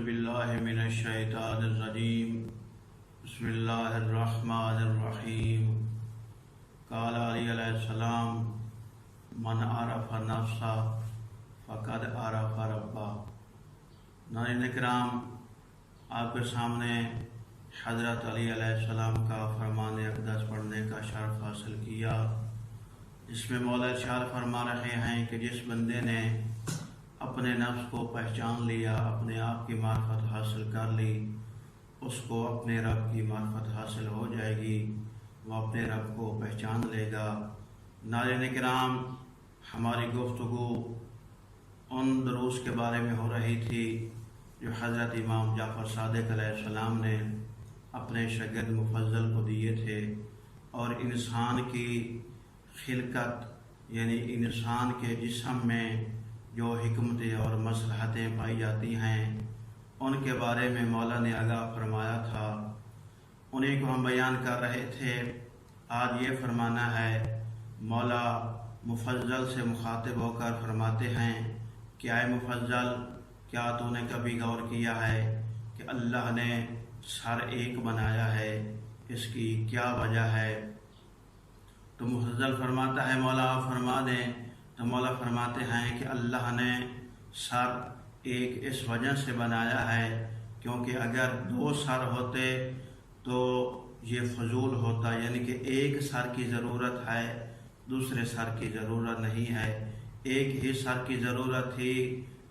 باللہ من الشیطان الرجیم بسم اللہ الرحمن الرحیم قال علی علیہ السلام من عرف نفسہ فقد عرف ربہ۔ ناظرین کرام، آپ کے سامنے حضرت علی علیہ السلام کا فرمان اقدس پڑھنے کا شرف حاصل کیا، جس میں مولا ارشاد فرما رہے ہیں کہ جس بندے نے اپنے نفس کو پہچان لیا، اپنے آپ کی معرفت حاصل کر لی، اس کو اپنے رب کی معرفت حاصل ہو جائے گی، وہ اپنے رب کو پہچان لے گا۔ ناظرین کرام، ہماری گفتگو ان دروس کے بارے میں ہو رہی تھی جو حضرت امام جعفر صادق علیہ السلام نے اپنے شاگرد مفضل کو دیے تھے، اور انسان کی خلقت یعنی انسان کے جسم میں جو حکمتیں اور مصلحتیں پائی جاتی ہیں ان کے بارے میں مولا نے آگاہ فرمایا تھا، انہیں کو ہم بیان کر رہے تھے۔ آج یہ فرمانا ہے، مولا مفضل سے مخاطب ہو کر فرماتے ہیں کہ اے مفضل، کیا تو نے کبھی غور کیا ہے کہ اللہ نے سر ایک بنایا ہے، اس کی کیا وجہ ہے؟ تو مفضل فرماتا ہے مولا آپ فرما دیں، تو مولا فرماتے ہیں کہ اللہ نے سر ایک اس وجہ سے بنایا ہے کیونکہ اگر دو سر ہوتے تو یہ فضول ہوتا، یعنی کہ ایک سر کی ضرورت ہے، دوسرے سر کی ضرورت نہیں ہے، ایک ہی سر کی ضرورت تھی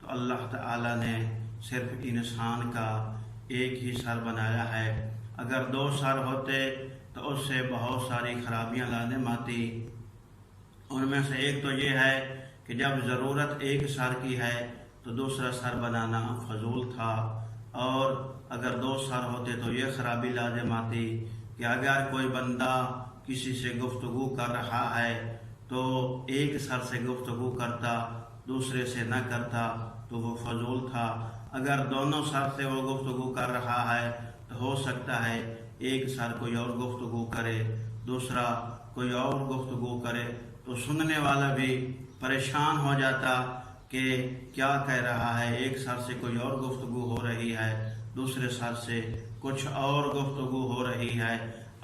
تو اللہ تعالی نے صرف انسان کا ایک ہی سر بنایا ہے۔ اگر دو سر ہوتے تو اس سے بہت ساری خرابیاں لازم آتی، ان میں سے ایک تو یہ ہے کہ جب ضرورت ایک سر کی ہے تو دوسرا سر بنانا فضول تھا، اور اگر دو سر ہوتے تو یہ خرابی لازم آتی کہ اگر کوئی بندہ کسی سے گفتگو کر رہا ہے تو ایک سر سے گفتگو کرتا، دوسرے سے نہ کرتا تو وہ فضول تھا۔ اگر دونوں سر سے وہ گفتگو کر رہا ہے تو ہو سکتا ہے ایک سر کوئی اور گفتگو کرے، دوسرا کوئی اور گفتگو کرے، تو سننے والا بھی پریشان ہو جاتا کہ کیا کہہ رہا ہے، ایک سر سے کوئی اور گفتگو ہو رہی ہے، دوسرے سر سے کچھ اور گفتگو ہو رہی ہے۔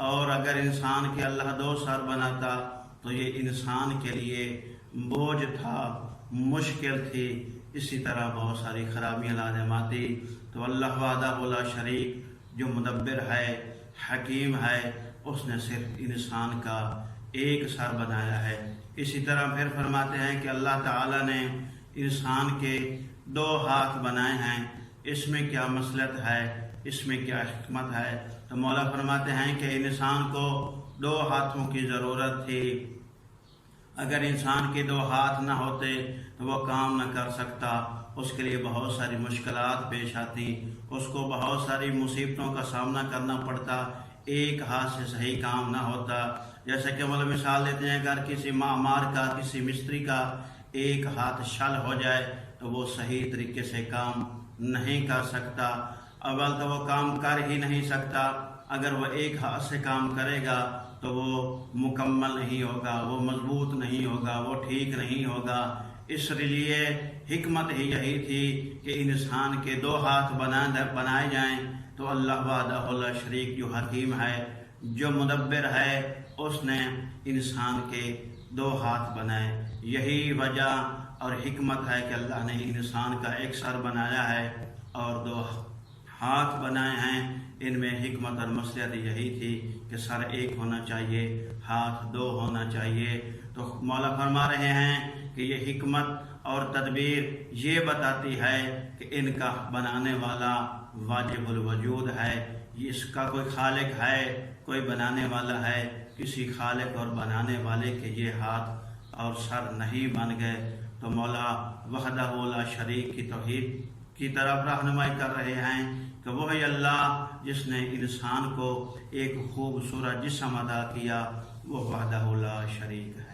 اور اگر انسان کے اللہ دو سر بناتا تو یہ انسان کے لیے بوجھ تھا، مشکل تھی، اسی طرح بہت ساری خرابیاں لازم آتی۔ تو اللہ وحدہ لا شریک جو مدبر ہے، حکیم ہے، اس نے صرف انسان کا ایک سر بنایا ہے۔ اسی طرح پھر فرماتے ہیں کہ اللہ تعالی نے انسان کے دو ہاتھ بنائے ہیں، اس میں کیا مصلحت ہے، اس میں کیا حکمت ہے؟ تو مولا فرماتے ہیں کہ انسان کو دو ہاتھوں کی ضرورت تھی، اگر انسان کے دو ہاتھ نہ ہوتے تو وہ کام نہ کر سکتا، اس کے لیے بہت ساری مشکلات پیش آتی، اس کو بہت ساری مصیبتوں کا سامنا کرنا پڑتا، ایک ہاتھ سے صحیح کام نہ ہوتا۔ جیسے کہ ہم مثال دیتے ہیں، اگر کسی معمار کا، کسی مستری کا ایک ہاتھ شل ہو جائے تو وہ صحیح طریقے سے کام نہیں کر سکتا، اول تو وہ کام کر ہی نہیں سکتا، اگر وہ ایک ہاتھ سے کام کرے گا تو وہ مکمل نہیں ہوگا، وہ مضبوط نہیں ہوگا، وہ ٹھیک نہیں ہوگا۔ اس لیے حکمت ہی یہی تھی کہ انسان کے دو ہاتھ بنائے جائیں، تو اللہ وحدہ لا شریک جو حکیم ہے، جو مدبر ہے، اس نے انسان کے دو ہاتھ بنائے۔ یہی وجہ اور حکمت ہے کہ اللہ نے انسان کا ایک سر بنایا ہے اور دو ہاتھ بنائے ہیں۔ ان میں حکمت اور مصلحت یہی تھی کہ سر ایک ہونا چاہیے، ہاتھ دو ہونا چاہیے۔ تو مولا فرما رہے ہیں کہ یہ حکمت اور تدبیر یہ بتاتی ہے کہ ان کا بنانے والا واجب الوجود ہے، اس کا کوئی خالق ہے، کوئی بنانے والا ہے، کسی خالق اور بنانے والے کے یہ ہاتھ اور سر نہیں بن گئے۔ تو مولا وحدہ لا شریک کی توحید کی طرف رہنمائی کر رہے ہیں کہ وہی اللہ جس نے انسان کو ایک خوبصورت جسم عطا کیا، وہ وحدہ لا شریک ہے۔